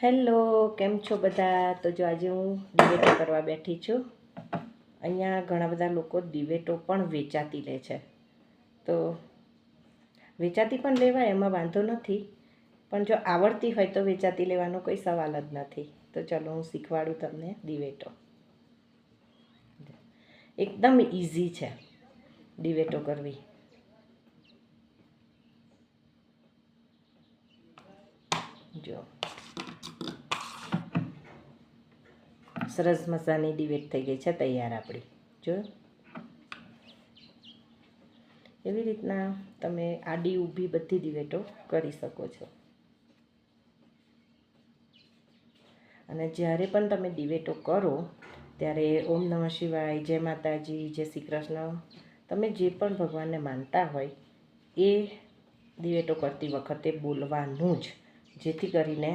Hello, કેમ છો બધા? તો જો આજે હું દિવેટો કરવા બેઠી છું. અહીંયા ઘણા બધા લોકો દિવેટો પણ વેચાતી લે છે. તો વેચાતી પણ લેવાય, એમાં વાંધો નથી, પણ જો આવડતી હોય તો વેચાતી લેવાનો કોઈ સવાલ જ નથી. તો ચલો હું શીખવાડું તમને દિવેટો. એકદમ ઇઝી છે દિવેટો કરવી. જો સરસ મજાની દિવેટ થઈ ગઈ છે તૈયાર આપણી. જો એવી રીતના તમે આડી ઊભી બધી દિવેટો કરી શકો છો. અને જ્યારે પણ તમે દિવેટો કરો ત્યારે ઓમ નમઃ શિવાય, જય માતાજી, જય શ્રી કૃષ્ણ, તમે જે પણ ભગવાનને માનતા હોય એ દિવેટો કરતી વખતે બોલવાનું જ, જેથી કરીને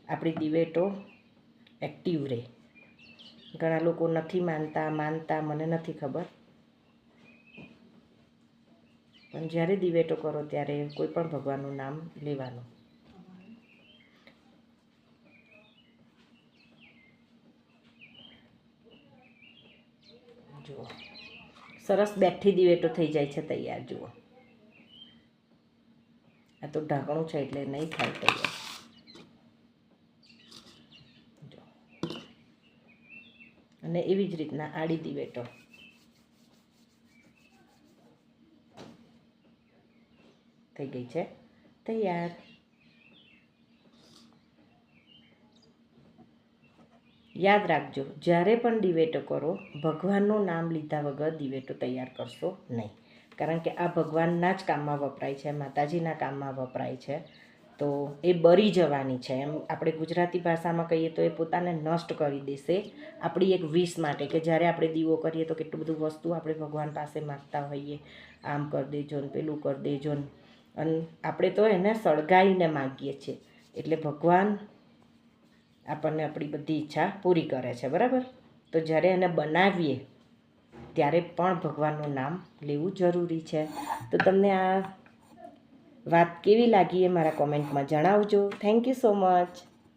આપણી દિવેટો એક્ટિવ રહે. ઘણા લોકો નથી માનતા મને નથી ખબર, પણ જ્યારે દિવેટો કરો ત્યારે કોઈ પણ ભગવાનનું નામ લેવાનું. જુઓ સરસ બેઠી દિવેટો થઈ જાય છે તૈયાર. જુઓ આ તો ઢાંકણું છે એટલે નહીં થાય તૈયાર. જો અને એવી જ રીતના આડી દિવેટો. થઈ ગઈ છે તૈયાર. યાદ રાખજો, જ્યારે પણ દિવેટો કરો ભગવાનનું નામ લીધા વગર દિવેટો તૈયાર કરશો નહીં, કારણ કે આ ભગવાનના જ કામમાં વપરાય છે, માતાજીના કામમાં વપરાય છે. તો એ બળી જવાની છે, એમ આપણે ગુજરાતી ભાષામાં કહીએ તો એ પોતાને નષ્ટ કરી દેશે આપણી એક વિશ માટે, કે જ્યારે આપણે દીવો કરીએ તો કેટલું બધું વસ્તુ આપણે ભગવાન પાસે માગતા હોઈએ, આમ કરી દેજો ને પેલું કરી દેજો ને, અને આપણે તો એને સળગાવીને માગીએ છીએ. એટલે ભગવાન આપણને આપણી બધી ઈચ્છા પૂરી કરે છે, બરાબર? તો જ્યારે એને બનાવીએ ત્યારે પણ ભગવાનનું નામ લેવું જરૂરી છે. તો તમને આ વાત કેવી લાગી એ મારા કોમેન્ટમાં જણાવજો. Thank you so much.